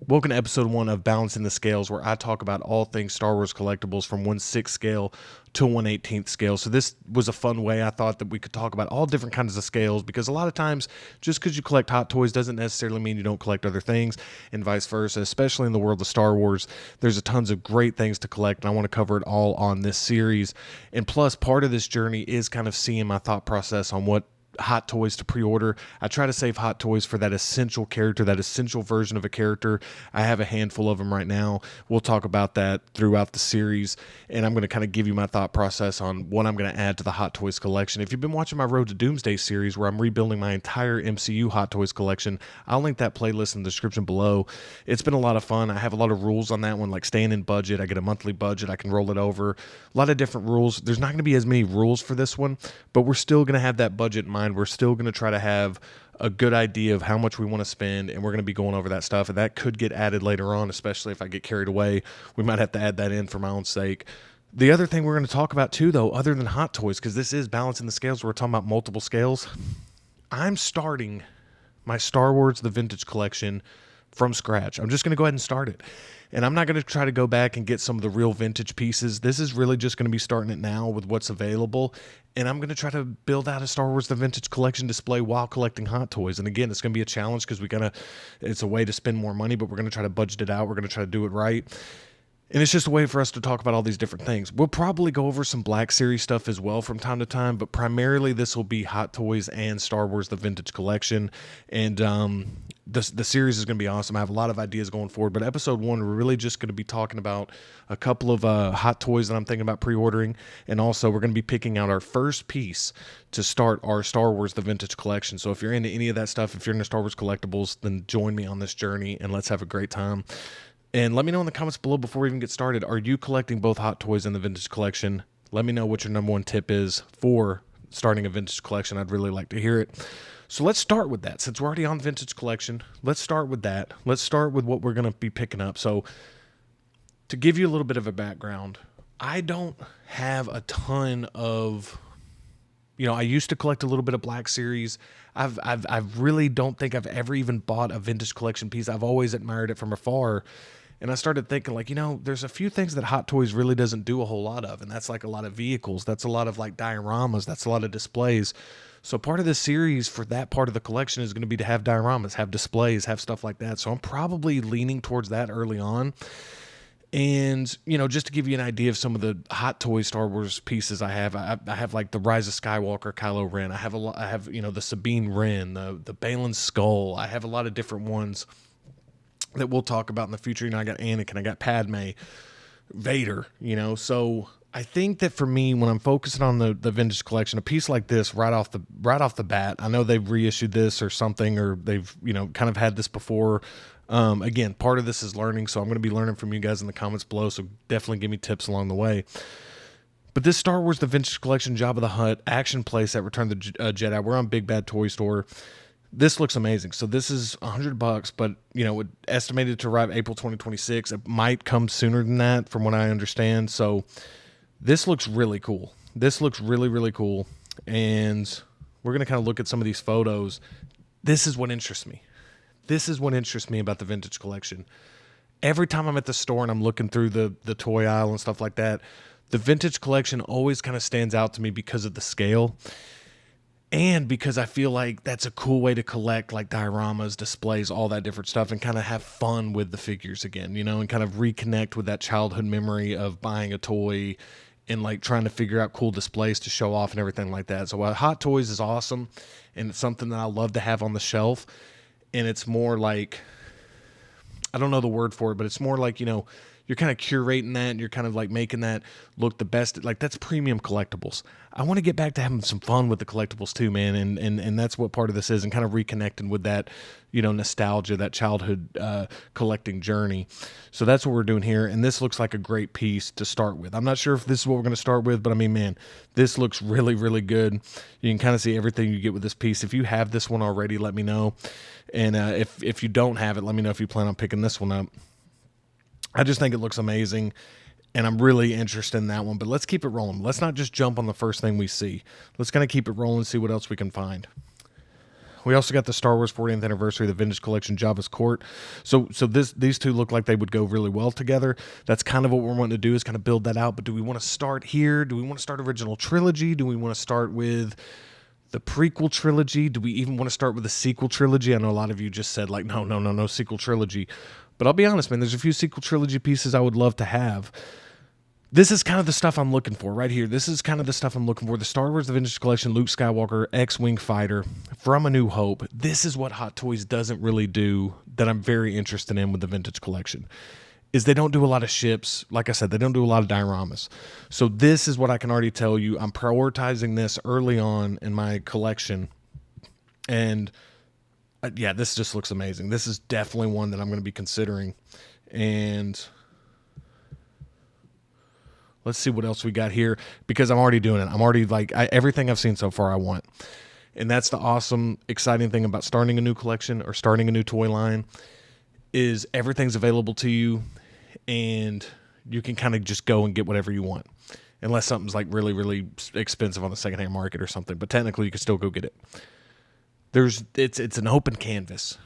Welcome to episode 1 of Balancing the Scales, where I talk about all things Star Wars collectibles from 1/6 scale to 1/18 scale. So this was a fun way I thought that we could talk about all different kinds of scales, because a lot of times just because you collect Hot Toys doesn't necessarily mean you don't collect other things, and vice versa, especially in the world of Star Wars. There's a tons of great things to collect, and I want to cover it all on this series. And plus, part of this journey is kind of seeing my thought process on what Hot Toys to pre-order. I try to save Hot Toys for that essential character, that essential version of a character. I have a handful of them right now. We'll talk about that throughout the series, and I'm going to kind of give you my thought process on what I'm going to add to the Hot Toys collection. If you've been watching my Road to Doomsday series, where I'm rebuilding my entire MCU Hot Toys collection, I'll link that playlist in the description below. It's been a lot of fun. I have a lot of rules on that one, like staying in budget. I get a monthly budget. I can roll it over. A lot of different rules. There's not going to be as many rules for this one, but we're still going to have that budget in mind. We're still going to try to have a good idea of how much we want to spend, and we're going to be going over that stuff, and that could get added later on, especially if I get carried away. We might have to add that in for my own sake. The other thing we're going to talk about too, though, other than Hot Toys, because this is Balancing the Scales, we're talking about multiple scales, I'm starting my Star Wars The Vintage Collection from scratch. I'm just going to go ahead and start it. And I'm not going to try to go back and get some of the real vintage pieces. This is really just going to be starting it now with what's available. And I'm going to try to build out a Star Wars The Vintage Collection display while collecting Hot Toys. And again, it's going to be a challenge because it's a way to spend more money, but we're going to try to budget it out. We're going to try to do it right. And it's just a way for us to talk about all these different things. We'll probably go over some Black Series stuff as well from time to time, but primarily this will be Hot Toys and Star Wars The Vintage Collection. And the series is going to be awesome. I have a lot of ideas going forward, but episode 1, we're really just going to be talking about a couple of Hot Toys that I'm thinking about pre-ordering, and also we're going to be picking out our first piece to start our Star Wars The Vintage Collection. So if you're into any of that stuff, if you're into Star Wars collectibles, then join me on this journey, and let's have a great time. And let me know in the comments below before we even get started, are you collecting both Hot Toys and the Vintage Collection? Let me know what your number one tip is for starting a Vintage Collection. I'd really like to hear it. So let's start with that. Since we're already on Vintage Collection, let's start with that. Let's start with what we're going to be picking up. So to give you a little bit of a background, I don't have a ton of... I used to collect a little bit of Black Series. I really don't think I've ever even bought a Vintage Collection piece. I've always admired it from afar. And I started thinking, there's a few things that Hot Toys really doesn't do a whole lot of. And that's like a lot of vehicles. That's a lot of like dioramas. That's a lot of displays. So part of this series for that part of the collection is going to be to have dioramas, have displays, have stuff like that. So I'm probably leaning towards that early on. And, just to give you an idea of some of the Hot Toys Star Wars pieces I have like the Rise of Skywalker Kylo Ren. I have the Sabine Wren, the Balin Skull. I have a lot of different ones that we'll talk about in the future. I got Anakin, I got Padme, Vader, So I think that for me, when I'm focusing on the Vintage Collection, a piece like this right off the bat, I know they've reissued this or something, or they've, kind of had this before. Again, part of this is learning, so I'm going to be learning from you guys in the comments below, so definitely give me tips along the way. But this Star Wars The Vintage Collection Jabba the Hutt action playset Return of the Jedi, we're on Big Bad Toy Store. This looks amazing. So this is $100, but estimated to arrive April 2026. It might come sooner than that, from what I understand. So this looks really cool. This looks really, really cool. And we're going to kind of look at some of these photos. This is what interests me. This is what interests me about the Vintage Collection. Every time I'm at the store and I'm looking through the toy aisle and stuff like that, the Vintage Collection always kind of stands out to me because of the scale. And because I feel like that's a cool way to collect like dioramas, displays, all that different stuff, and kind of have fun with the figures again, and kind of reconnect with that childhood memory of buying a toy and like trying to figure out cool displays to show off and everything like that. So Hot Toys is awesome, and it's something that I love to have on the shelf. And it's more like, I don't know the word for it, but it's more like, you're kind of curating that, and you're kind of like making that look the best. Like, that's premium collectibles. I want to get back to having some fun with the collectibles too, man. And that's what part of this is, and kind of reconnecting with that, nostalgia, that childhood collecting journey. So that's what we're doing here. And this looks like a great piece to start with. I'm not sure if this is what we're going to start with, but I mean, man, this looks really, really good. You can kind of see everything you get with this piece. If you have this one already, let me know. And if you don't have it, let me know if you plan on picking this one up. I just think it looks amazing, and I'm really interested in that one. But let's keep it rolling. Let's not just jump on the first thing we see. Let's kind of keep it rolling and see what else we can find. We also got the Star Wars 40th anniversary, the Vintage Collection, Jabba's Court. So these two look like they would go really well together. That's kind of what we're wanting to do, is kind of build that out. But do we want to start here? Do we want to start original trilogy? Do we want to start with the prequel trilogy? Do we even want to start with the sequel trilogy? I know a lot of you just said like, no sequel trilogy. But I'll be honest, man, there's a few sequel trilogy pieces I would love to have. This is kind of the stuff I'm looking for right here. This is kind of the stuff I'm looking for. The Star Wars The Vintage Collection, Luke Skywalker, X-Wing Fighter from A New Hope. This is what Hot Toys doesn't really do that I'm very interested in with the Vintage Collection, is they don't do a lot of ships. Like I said, they don't do a lot of dioramas. So this is what I can already tell you. I'm prioritizing this early on in my collection. And yeah, this just looks amazing. This is definitely one that I'm going to be considering. And let's see what else we got here, because I'm already doing it. I'm already like, everything I've seen so far I want. And that's the awesome, exciting thing about starting a new collection or starting a new toy line, is everything's available to you and you can kind of just go and get whatever you want. Unless something's like really, really expensive on the secondhand market or something. But technically you can still go get it. It's an open canvas.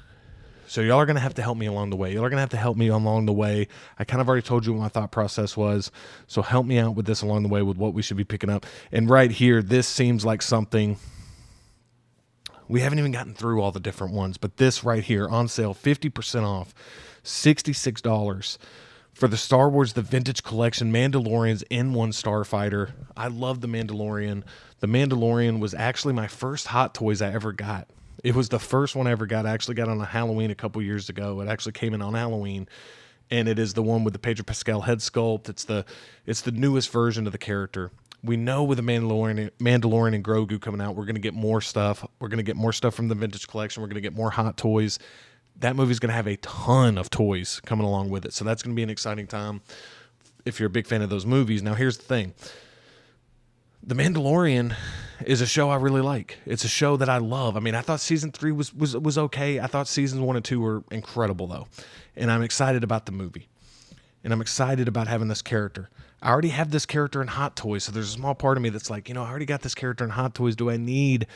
So y'all are going to have to help me along the way. Y'all are going to have to help me along the way. I kind of already told you what my thought process was. So help me out with this along the way with what we should be picking up. And right here, this seems like something we haven't even gotten through all the different ones. But this right here on sale, 50% off, $66 for the Star Wars The Vintage Collection Mandalorian's N1 Starfighter. I love the Mandalorian. The Mandalorian was actually my first Hot Toys I ever got. It was the first one I ever got. I actually got on a Halloween a couple years ago. It actually came in on Halloween, and it is the one with the Pedro Pascal head sculpt. It's the newest version of the character. We know with the Mandalorian and Grogu coming out, we're going to get more stuff. We're going to get more stuff from the Vintage Collection. We're going to get more Hot Toys. That movie's going to have a ton of toys coming along with it, so that's going to be an exciting time if you're a big fan of those movies. Now, here's the thing. The Mandalorian is a show I really like. It's a show that I love. I mean, I thought season 3 was okay. I thought seasons 1 and 2 were incredible, though. And I'm excited about the movie. And I'm excited about having this character. I already have this character in Hot Toys, so there's a small part of me that's like, I already got this character in Hot Toys. Do I need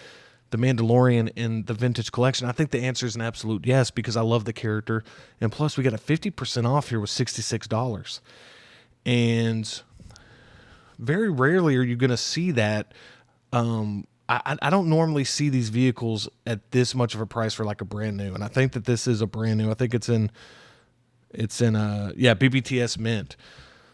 the Mandalorian in the Vintage Collection? I think the answer is an absolute yes, because I love the character. And plus, we got a 50% off here with $66. And very rarely are you going to see that. I don't normally see these vehicles at this much of a price for like a brand new. And I think that this is a brand new. I think it's in BBTS mint.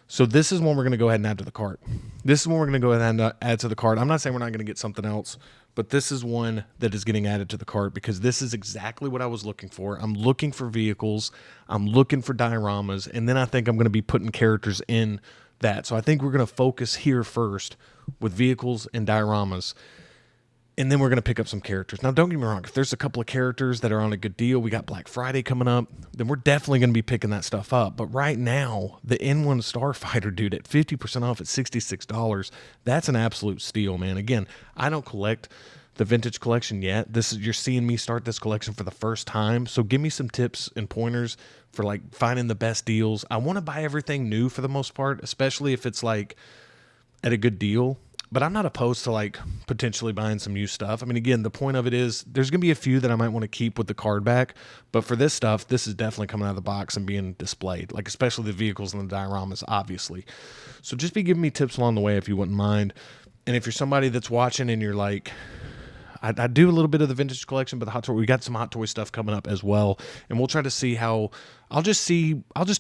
So this is one we're going to go ahead and add to the cart. This is one we're going to go ahead and add to the cart. I'm not saying we're not going to get something else, but this is one that is getting added to the cart because this is exactly what I was looking for. I'm looking for vehicles. I'm looking for dioramas. And then I think I'm going to be putting characters in that. So I think we're going to focus here first with vehicles and dioramas. And then we're going to pick up some characters. Now, don't get me wrong. If there's a couple of characters that are on a good deal, we got Black Friday coming up, then we're definitely going to be picking that stuff up. But right now, the N1 Starfighter, dude, at 50% off at $66, that's an absolute steal, man. Again, I don't collect the Vintage Collection yet. You're seeing me start this collection for the first time. So give me some tips and pointers for like finding the best deals. I want to buy everything new for the most part, especially if it's like at a good deal. But I'm not opposed to like potentially buying some new stuff. I mean, again, the point of it is there's going to be a few that I might want to keep with the card back. But for this stuff, this is definitely coming out of the box and being displayed, like especially the vehicles and the dioramas, obviously. So just be giving me tips along the way if you wouldn't mind. And if you're somebody that's watching and you're like, I do a little bit of the Vintage Collection, but the Hot Toy, we got some Hot Toy stuff coming up as well. And we'll try to see how, I'll just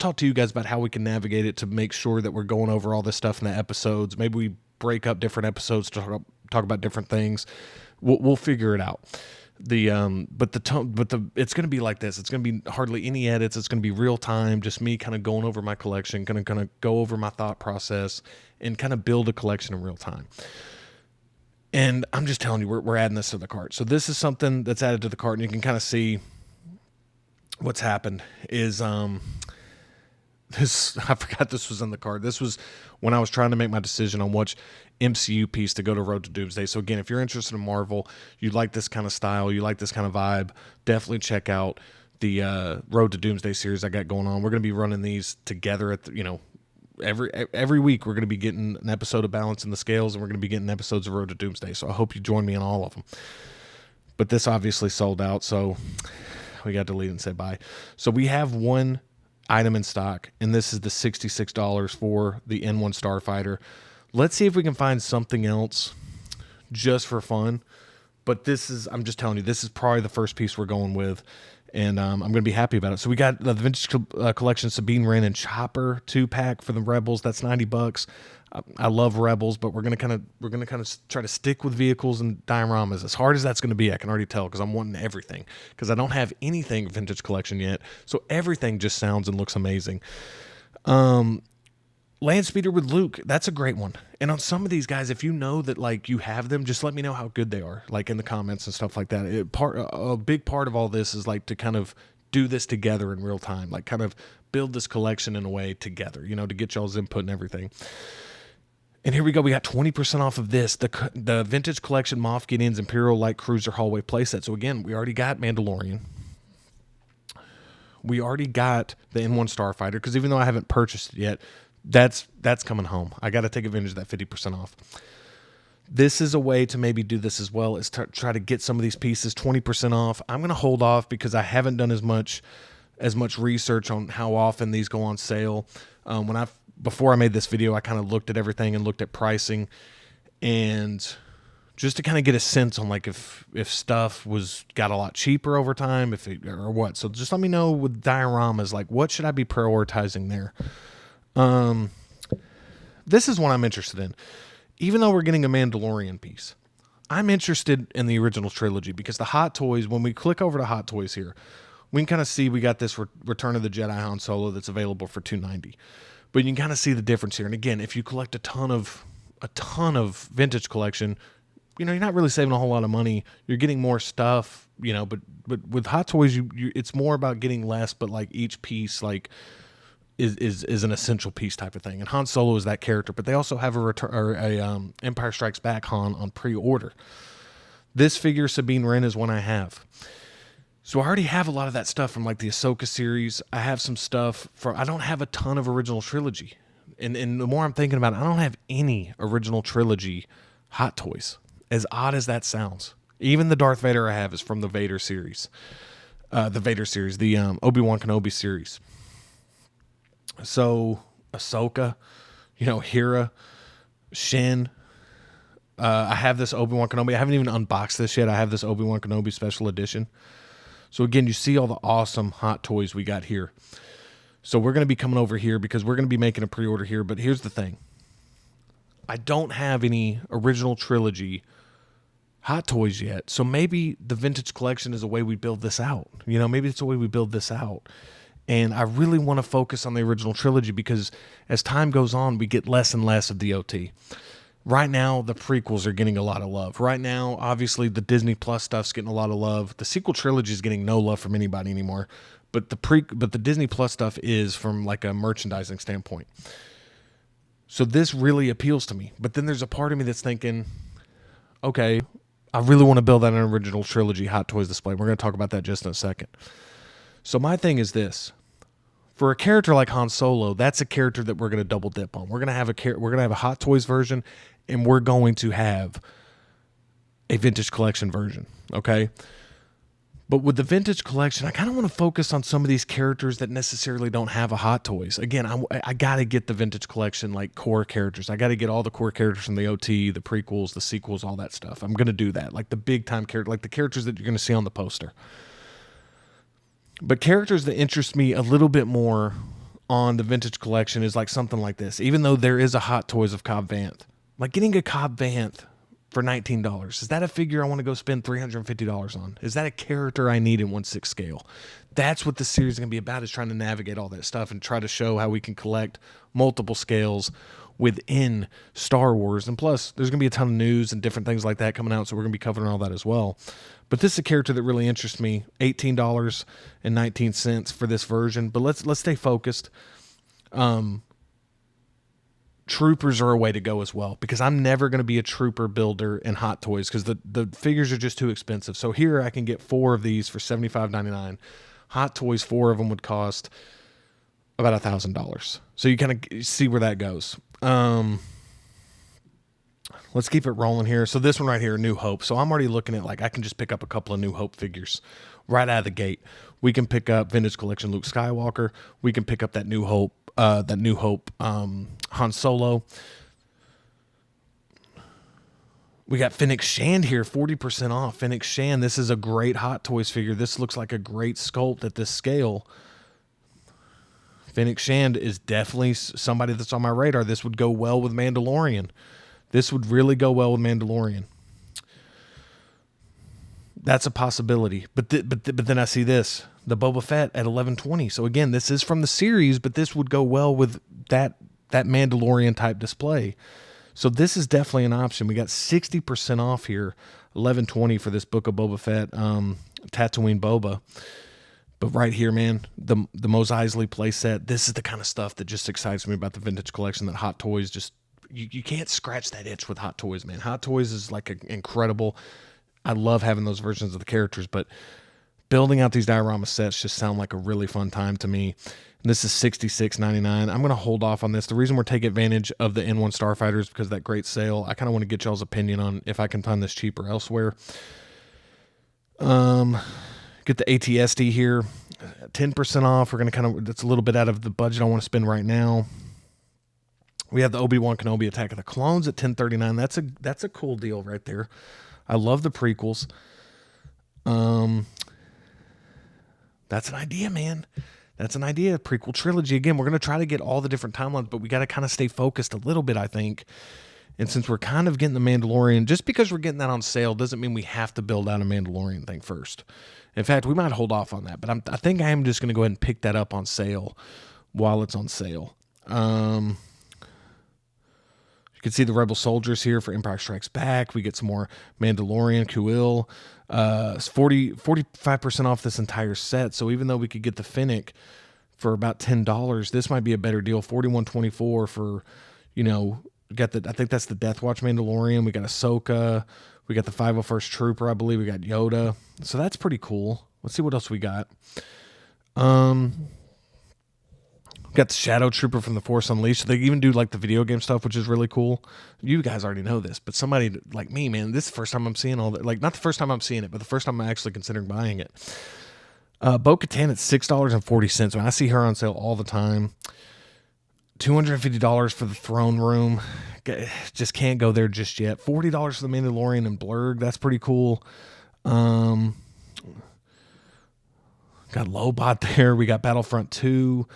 talk to you guys about how we can navigate it to make sure that we're going over all this stuff in the episodes. Maybe we break up different episodes to talk about different things. We'll figure it out. But it's going to be like this. It's going to be hardly any edits. It's going to be real time. Just me kind of going over my collection, going to go over my thought process and kind of build a collection in real time. And I'm just telling you, we're adding this to the cart. So this is something that's added to the cart, and you can kind of see what's happened is this. I forgot this was in the cart. This was when I was trying to make my decision on which MCU piece to go to Road to Doomsday. So again, if you're interested in Marvel, you like this kind of style, you like this kind of vibe, definitely check out the Road to Doomsday series I got going on. We're going to be running these together at every week. We're going to be getting an episode of Balance in the Scales, and we're going to be getting episodes of Road to Doomsday. So I hope you join me on all of them. but this obviously sold out, so we got to delete and say bye. So we have one item in stock, and this is the $66 for the N1 Starfighter. Let's see if we can find something else just for fun. But this is, I'm just telling you, this is probably the first piece we're going with, and I'm going to be happy about it. So we got the Vintage Collection Sabine Wren and Chopper 2-pack for the Rebels. That's $90. I love Rebels, but we're gonna kind of try to stick with vehicles and dioramas. As hard as that's going to be, I can already tell, because I'm wanting everything, because I don't have anything Vintage Collection yet. So everything just sounds and looks amazing. Land Speeder with Luke, that's a great one. And on some of these guys, if you know that like you have them, just let me know how good they are, like in the comments and stuff like that. A big part of all this is like to kind of do this together in real time, like kind of build this collection in a way together, you know, to get y'all's input and everything. And here we go. We got 20% off of this, the Vintage Collection Moff Gideon's Imperial Light Cruiser Hallway playset. So again, we already got Mandalorian. We already got the N1 Starfighter, because even though I haven't purchased it yet, that's coming home. I got to take advantage of that 50% off. This is a way to maybe do this as well, is to try to get some of these pieces 20% off. I'm going to hold off because I haven't done as much research on how often these go on sale. Before I made this video, I kind of looked at everything and looked at pricing, and just to kind of get a sense on like if stuff got a lot cheaper over time, or what. So just let me know with dioramas, like what should I be prioritizing there? This is one I'm interested in. Even though we're getting a Mandalorian piece, I'm interested in the original trilogy, because the Hot Toys, when we click over to Hot Toys here, we can kind of see we got this Return of the Jedi Han Solo that's available for $290. But you can kind of see the difference here. And again, if you collect a ton of Vintage Collection, you know, you're not really saving a whole lot of money. You're getting more stuff, you know, but with Hot Toys, it's more about getting less, but like each piece like is an essential piece type of thing. And Han Solo is that character, but they also have a Empire Strikes Back Han on pre-order. This figure, Sabine Wren, is one I have. So I already have a lot of that stuff from like the Ahsoka series. I have some stuff I don't have a ton of original trilogy. And the more I'm thinking about it, I don't have any original trilogy Hot Toys. As odd as that sounds. Even the Darth Vader I have is from the Vader series. The Obi-Wan Kenobi series. So Ahsoka, you know, Hera, Shin. I have this Obi-Wan Kenobi. I haven't even unboxed this yet. I have this Obi-Wan Kenobi special edition. So again, you see all the awesome Hot Toys we got here. So we're going to be coming over here because we're going to be making a pre-order here. But here's the thing. I don't have any original trilogy Hot Toys yet. So maybe the Vintage Collection is a way we build this out. You know, maybe it's a way we build this out. And I really want to focus on the original trilogy, because as time goes on, we get less and less of the OT. Right now, the prequels are getting a lot of love. Right now, obviously, the Disney Plus stuff's getting a lot of love. The sequel trilogy is getting no love from anybody anymore. But the Disney Plus stuff is, from like a merchandising standpoint. So this really appeals to me. But then there's a part of me that's thinking, okay, I really want to build out an original trilogy Hot Toys display. We're going to talk about that just in a second. So my thing is this. For a character like Han Solo, that's a character that we're going to double dip on. We're going to have a Hot Toys version, and we're going to have a Vintage Collection version, okay? But with the Vintage Collection, I kind of want to focus on some of these characters that necessarily don't have a Hot Toys. Again, I got to get the Vintage Collection, like, core characters. I got to get all the core characters from the OT, the prequels, the sequels, all that stuff. I'm going to do that, like the big-time character, like the characters that you're going to see on the poster. But characters that interest me a little bit more on the Vintage Collection is like something like this. Even though there is a Hot Toys of Cobb Vanth, like getting a Cobb Vanth for $19, is that a figure I want to go spend $350 on? Is that a character I need in 1/6 scale? That's what the series is going to be about, is trying to navigate all that stuff and try to show how we can collect multiple scales within Star Wars. And plus, there's going to be a ton of news and different things like that coming out, so we're going to be covering all that as well. But this is a character that really interests me. $18.19 for this version. But let's stay focused. Troopers are a way to go as well, because I'm never going to be a trooper builder in Hot Toys because the figures are just too expensive. So here I can get 4 of these for $75.99. Hot Toys, 4 of them would cost about $1,000. So you kind of see where that goes. Let's keep it rolling here. So this one right here, New Hope. So I'm already looking at, like, I can just pick up a couple of New Hope figures right out of the gate. We can pick up Vintage Collection Luke Skywalker. We can pick up that New Hope, Han Solo. We got Fennec Shand here, 40% off. Fennec Shand. This is a great Hot Toys figure. This looks like a great sculpt at this scale. Fennec Shand is definitely somebody that's on my radar. This would go well with Mandalorian. This would really go well with Mandalorian. That's a possibility. But then I see this, the Boba Fett at 1120. So again, this is from the series, but this would go well with that Mandalorian type display. So this is definitely an option. We got 60% off here, 1120 for this Book of Boba Fett, Tatooine Boba. But right here, man, the Mos Eisley playset, this is the kind of stuff that just excites me about the vintage collection, that Hot Toys just, you can't scratch that itch with Hot Toys, man. Hot Toys is like incredible. I love having those versions of the characters, but building out these diorama sets just sound like a really fun time to me. And this is $66.99. I'm going to hold off on this. The reason we're taking advantage of the N1 Starfighters because of that great sale. I kind of want to get y'all's opinion on if I can find this cheaper elsewhere. Get the ATSD here, 10% off. We're going to that's a little bit out of the budget I want to spend right now. We have the Obi-Wan Kenobi Attack of the Clones at $10.39. That's a cool deal right there. I love the prequels. That's an idea, man. That's an idea. Prequel trilogy. Again, we're going to try to get all the different timelines, but we got to kind of stay focused a little bit, I think. And since we're kind of getting the Mandalorian, just because we're getting that on sale doesn't mean we have to build out a Mandalorian thing first. In fact, we might hold off on that, but I think I am just going to go ahead and pick that up on sale while it's on sale. You can see the Rebel soldiers here for Empire Strikes Back. We get some more Mandalorian, Kuil. It's 45% off this entire set. So even though we could get the Fennec for about $10, this might be a better deal. $41.24 for, I think that's the Death Watch Mandalorian. We got Ahsoka. We got the 501st Trooper, I believe. We got Yoda. So that's pretty cool. Let's see what else we got. Got the Shadow Trooper from the Force Unleashed. They even do like the video game stuff, which is really cool. You guys already know this, but somebody like me, man, this is the first time I'm seeing all that. Like, not the first time I'm seeing it, but the first time I'm actually considering buying it. Bo-Katan at $6.40. I see her on sale all the time. $250 for the Throne Room. Just can't go there just yet. $40 for the Mandalorian and Blurg. That's pretty cool. Got Lobot there. We got Battlefront 2.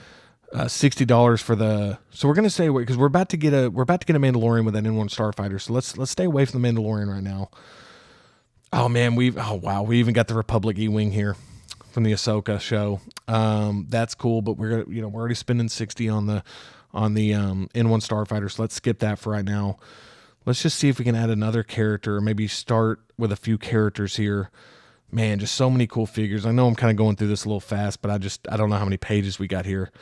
$60 for the. So we're gonna stay away because we're about to get a Mandalorian with that N1 Starfighter. So let's stay away from the Mandalorian right now. Oh man, we even got the Republic E-Wing here from the Ahsoka show. That's cool, but we're already spending $60 on the N1 Starfighter. So let's skip that for right now. Let's just see if we can add another character, or maybe start with a few characters here. Man, just so many cool figures. I know I'm kind of going through this a little fast, but I don't know how many pages we got here.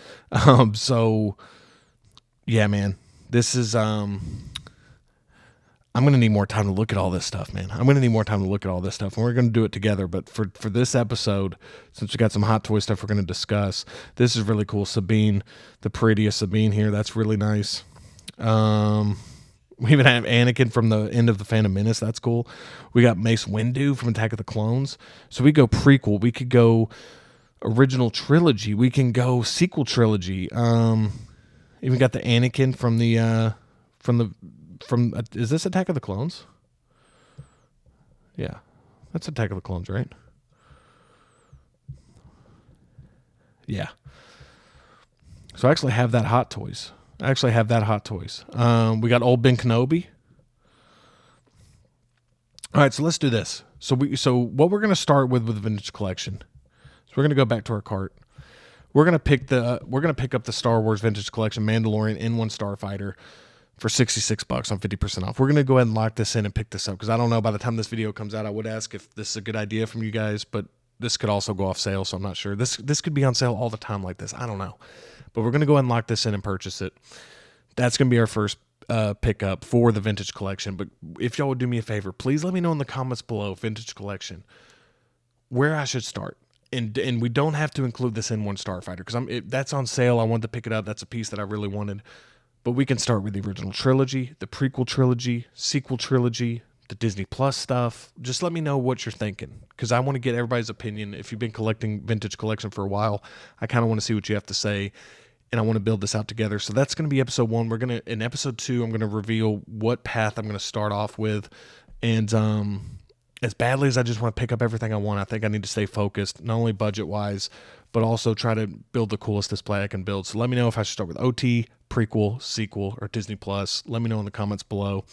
So yeah, man, this is, I'm going to need more time to look at all this stuff, man. I'm going to need more time to look at all this stuff, and we're going to do it together. But for this episode, since we got some Hot Toy stuff we're going to discuss, this is really cool. Sabine, the prettiest Sabine here. That's really nice. We even have Anakin from the end of the Phantom Menace. That's cool. We got Mace Windu from Attack of the Clones. So we go prequel. We could go original trilogy. We can go sequel trilogy. Even got the Anakin from is this Attack of the Clones? Yeah, that's Attack of the Clones, right? Yeah. So I actually have that Hot Toys. We got old Ben Kenobi. All right, so let's do this. So what we're going to start with the vintage collection. So we're going to go back to our cart. We're going to pick up the Star Wars vintage collection Mandalorian N1 Starfighter for $66 on 50% off. We're going to go ahead and lock this in and pick this up because I don't know, by the time this video comes out, I would ask if this is a good idea from you guys, but this could also go off sale, so I'm not sure. This could be on sale all the time like this. I don't know. But we're going to go ahead and lock this in and purchase it. That's going to be our first pickup for the vintage collection. But if y'all would do me a favor, please let me know in the comments below, vintage collection, where I should start. And we don't have to include this N1 Starfighter because that's on sale. I wanted to pick it up. That's a piece that I really wanted. But we can start with the original trilogy, the prequel trilogy, sequel trilogy, the Disney Plus stuff. Just let me know what you're thinking, because I want to get everybody's opinion. If you've been collecting vintage collection for a while, I kind of want to see what you have to say, and I want to build this out together. So that's going to be episode 1. In episode 2, I'm going to reveal what path I'm going to start off with. And as badly as I just want to pick up everything I want, I think I need to stay focused, not only budget-wise, but also try to build the coolest display I can build. So let me know if I should start with OT, prequel, sequel, or Disney Plus. Let me know in the comments below.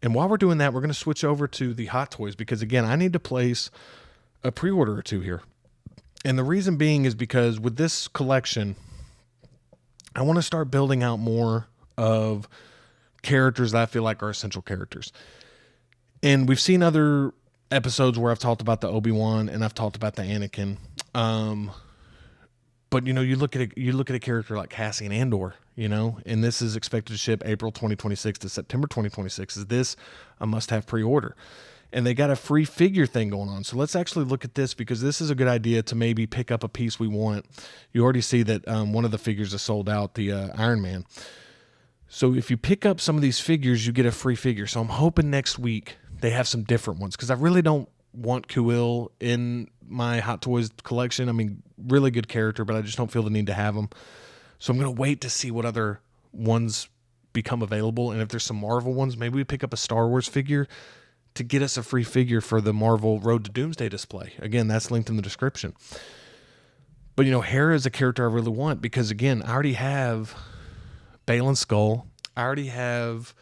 And while we're doing that, we're going to switch over to the Hot Toys, because, again, I need to place a pre-order or two here. And the reason being is because with this collection, I want to start building out more of characters that I feel like are essential characters. And we've seen other episodes where I've talked about the Obi-Wan and I've talked about the Anakin. But you look at a character like Cassian Andor, and this is expected to ship April 2026 to September 2026. Is this a must-have pre-order? And they got a free figure thing going on. So let's actually look at this, because this is a good idea to maybe pick up a piece we want. You already see that one of the figures is sold out, the Iron Man. So if you pick up some of these figures, you get a free figure. So I'm hoping next week they have some different ones, because I really don't want Kuil in my Hot Toys collection. I mean, really good character, but I just don't feel the need to have him. So I'm going to wait to see what other ones become available. And if there's some Marvel ones, maybe we pick up a Star Wars figure to get us a free figure for the Marvel Road to Doomsday display. Again, that's linked in the description. But, Hera is a character I really want, because, again, I already have Baylan Skoll. I already have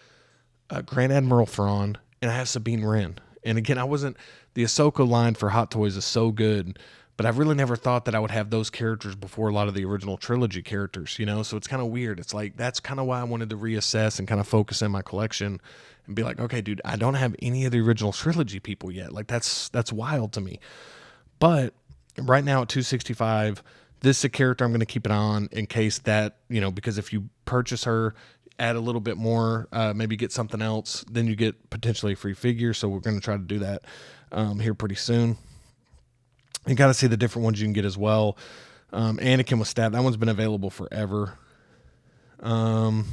Grand Admiral Thrawn, and I have Sabine Wren. And, again, the Ahsoka line for Hot Toys is so good, but I've really never thought that I would have those characters before a lot of the original trilogy characters, so it's kind of weird. It's like, that's kind of why I wanted to reassess and kind of focus in my collection and be like, okay, dude, I don't have any of the original trilogy people yet. Like, that's wild to me. But right now at $265, this is a character I'm going to keep it on in case that, because if you purchase her, add a little bit more, maybe get something else, then you get potentially a free figure. So we're going to try to do that here pretty soon. You got to see the different ones you can get as well. Anakin was stabbed. That one's been available forever. What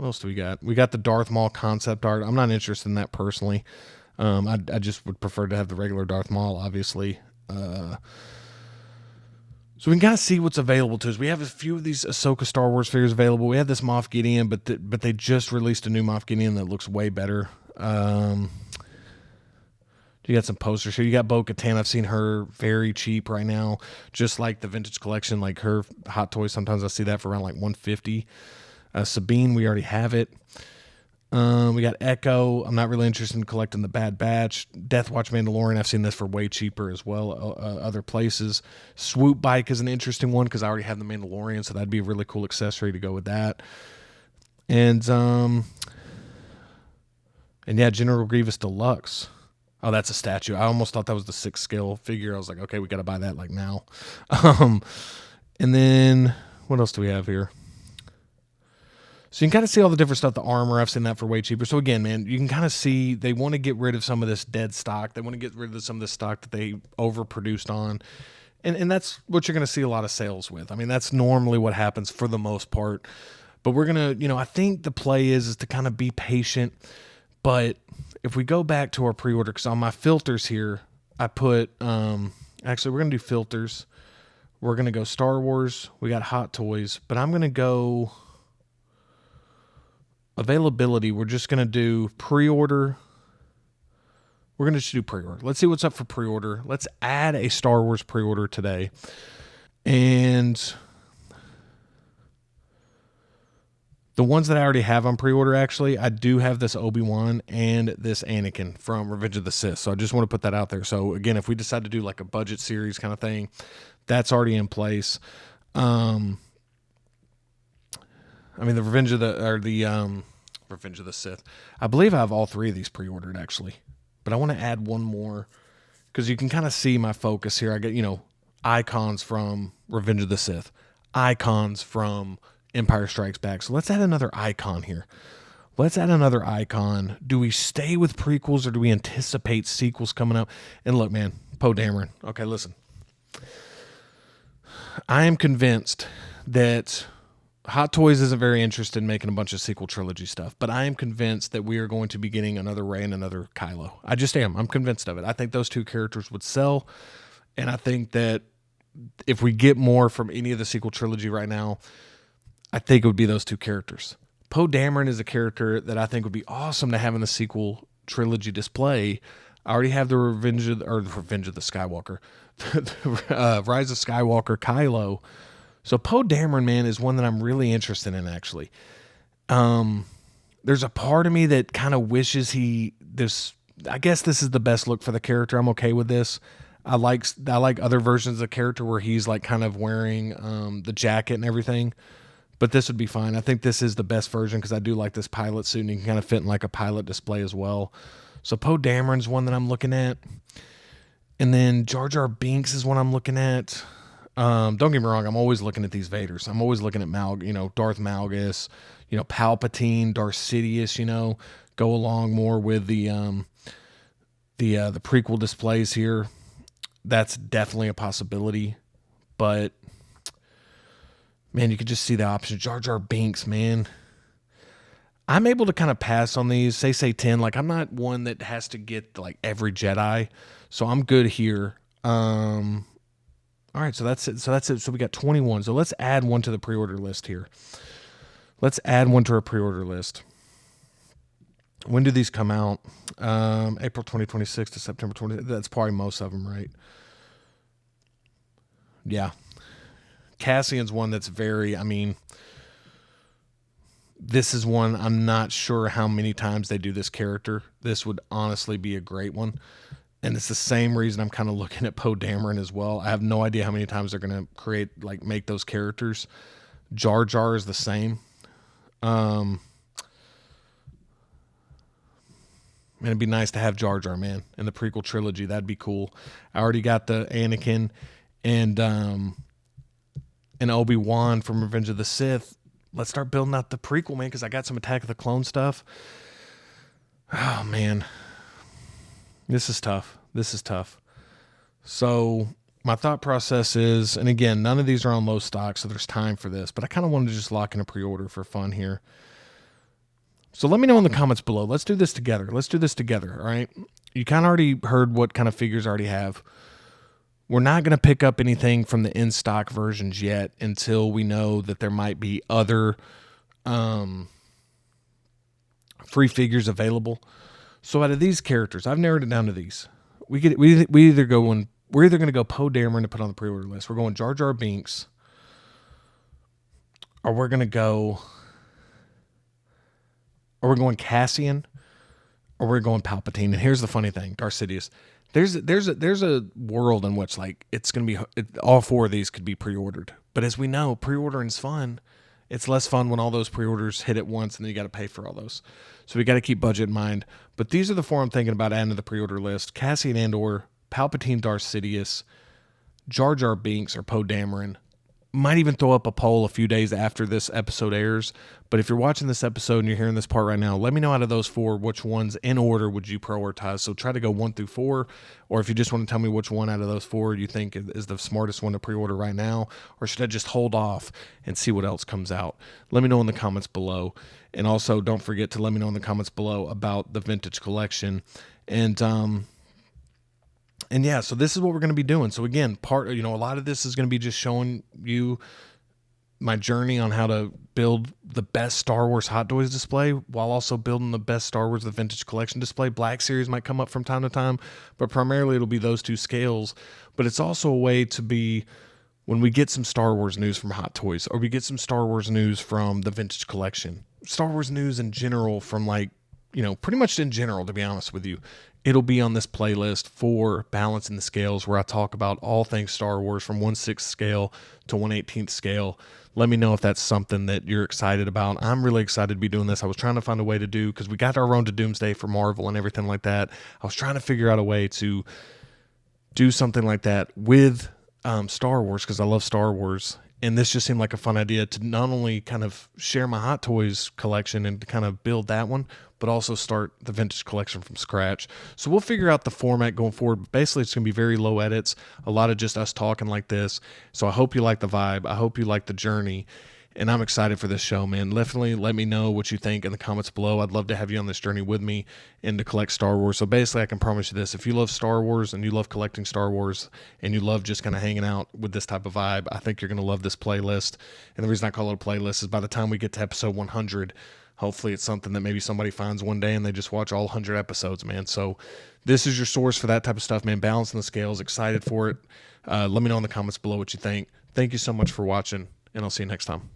else do we got? We got the Darth Maul concept art. I'm not interested in that personally. I just would prefer to have the regular Darth Maul, obviously. So we can kind of see what's available to us. We have a few of these Ahsoka Star Wars figures available. We have this Moff Gideon, but they just released a new Moff Gideon that looks way better. You got some posters here. You got Bo-Katan. I've seen her very cheap right now, just like the vintage collection, like her Hot Toys. Sometimes I see that for around like $150. Sabine, we already have it. We got Echo. I'm not really interested in collecting the Bad Batch. Death Watch Mandalorian, I've seen this for way cheaper as well, other places. Swoop Bike is an interesting one because I already have the Mandalorian, so that'd be a really cool accessory to go with that. And yeah, General Grievous Deluxe. Oh, that's a statue. I almost thought that was the 6 scale figure. I was like, okay, we got to buy that like now. And then what else do we have here? So you can kind of see all the different stuff. The armor, I've seen that for way cheaper. So again, man, you can kind of see they want to get rid of some of this dead stock. They want to get rid of some of this stock that they overproduced on. And that's what you're going to see a lot of sales with. I mean, that's normally what happens for the most part. But we're going to, I think the play is to kind of be patient. But if we go back to our pre-order, because on my filters here, I put, actually, we're going to do filters. We're going to go Star Wars. We got Hot Toys. But I'm going to go availability. We're just going to do pre-order. We're going to just do pre-order. Let's see what's up for pre-order. Let's add a Star Wars pre-order today. And the ones that I already have on pre-order, actually, I do have this Obi-Wan and this Anakin from Revenge of the Sith. So I just want to put that out there. So again, if we decide to do like a budget series kind of thing, that's already in place. I mean, the Revenge of the Sith. I believe I have all 3 of these pre-ordered actually, but I want to add one more because you can kind of see my focus here. I get, icons from Revenge of the Sith, icons from Empire Strikes Back. So let's add another icon here. Let's add another icon. Do we stay with prequels or do we anticipate sequels coming up? And look, man, Poe Dameron. Okay, listen. I am convinced that Hot Toys isn't very interested in making a bunch of sequel trilogy stuff, but I am convinced that we are going to be getting another Rey and another Kylo. I just am. I'm convinced of it. I think those two characters would sell, and I think that if we get more from any of the sequel trilogy right now, I think it would be those two characters. Poe Dameron is a character that I think would be awesome to have in the sequel trilogy display. I already have the Revenge of the Skywalker, Rise of Skywalker Kylo. So Poe Dameron, man, is one that I'm really interested in, actually. There's a part of me that kind of wishes I guess this is the best look for the character. I'm okay with this. I like other versions of the character where he's like kind of wearing the jacket and everything, but this would be fine. I think this is the best version because I do like this pilot suit and he can kind of fit in like a pilot display as well. So Poe Dameron's one that I'm looking at. And then Jar Jar Binks is one I'm looking at. Don't get me wrong, I'm always looking at these Vaders. I'm always looking at Darth Malgus, Palpatine, Darth Sidious, go along more with the prequel displays here. That's definitely a possibility. But man, you could just see the option. Jar Jar Binks, man. I'm able to kind of pass on these, say 10. Like, I'm not one that has to get like every Jedi. So I'm good here. All right, so that's it. So we got 21. So let's add one to the pre-order list here. Let's add one to our pre-order list. When do these come out? April 2026 to September 20. That's probably most of them, right? Yeah. Cassian's one that's this is one I'm not sure how many times they do this character. This would honestly be a great one. And it's the same reason I'm kind of looking at Poe Dameron as well. I have no idea how many times they're going to make those characters. Jar Jar is the same. Man, it'd be nice to have Jar Jar, man, in the prequel trilogy. That'd be cool. I already got the Anakin and Obi-Wan from Revenge of the Sith. Let's start building out the prequel, man, because I got some Attack of the Clone stuff. Oh, man. This is tough. So my thought process is, and again, none of these are on low stock, so there's time for this, but I kind of wanted to just lock in a pre-order for fun here. So let me know in the comments below. Let's do this together. All right. You kind of already heard what kind of figures I already have. We're not going to pick up anything from the in-stock versions yet until we know that there might be other free figures available. So out of these characters, I've narrowed it down to these. We're either going to go Poe Dameron to put on the pre-order list. We're going Jar Jar Binks, or we're going Cassian, or we're going Palpatine. And here's the funny thing, Darth Sidious. There's a world in which like it's going to be all four of these could be pre-ordered. But as we know, pre-ordering is fun. It's less fun when all those pre-orders hit at once and then you got to pay for all those. So we got to keep budget in mind. But these are the four I'm thinking about adding to the pre-order list. Cassian Andor, Palpatine Darth Sidious, Jar Jar Binks, or Poe Dameron. Might even throw up a poll a few days after this episode airs. But if you're watching this episode and you're hearing this part right now, let me know out of those four, which ones in order would you prioritize? So try to go 1 through 4. Or if you just want to tell me which one out of those four you think is the smartest one to pre-order right now, or should I just hold off and see what else comes out? Let me know in the comments below. And also don't forget to let me know in the comments below about the vintage collection. And yeah, so this is what we're going to be doing. So again, a lot of this is going to be just showing you my journey on how to build the best Star Wars Hot Toys display while also building the best Star Wars The Vintage Collection display. Black Series might come up from time to time, but primarily it'll be those two scales. But it's also a way to be, when we get some Star Wars news from Hot Toys, or we get some Star Wars news from the Vintage Collection, Star Wars news in general from pretty much in general, to be honest with you, it'll be on this playlist for Balancing the Scales, where I talk about all things Star Wars from 1/6 scale to 1/18 scale. Let me know if that's something that you're excited about. I'm really excited to be doing this. I was trying to find a way to do, because we got our Road to Doomsday for Marvel and everything like that. I was trying to figure out a way to do something like that with Star Wars, because I love Star Wars. And this just seemed like a fun idea to not only kind of share my Hot Toys collection and to kind of build that one, but also start the vintage collection from scratch. So we'll figure out the format going forward. Basically, it's going to be very low edits, a lot of just us talking like this. So I hope you like the vibe. I hope you like the journey. and I'm excited for this show, man. Definitely let me know what you think in the comments below. I'd love to have you on this journey with me and to collect Star Wars. So basically, I can promise you this: if you love Star Wars and you love collecting Star Wars and you love just kind of hanging out with this type of vibe, I think you're going to love this playlist. And the reason I call it a playlist is by the time we get to episode 100, hopefully it's something that maybe somebody finds one day and they just watch all 100 episodes, man. So this is your source for that type of stuff, man. Balancing the scales, excited for it. Let me know in the comments below what you think. Thank you so much for watching, and I'll see you next time.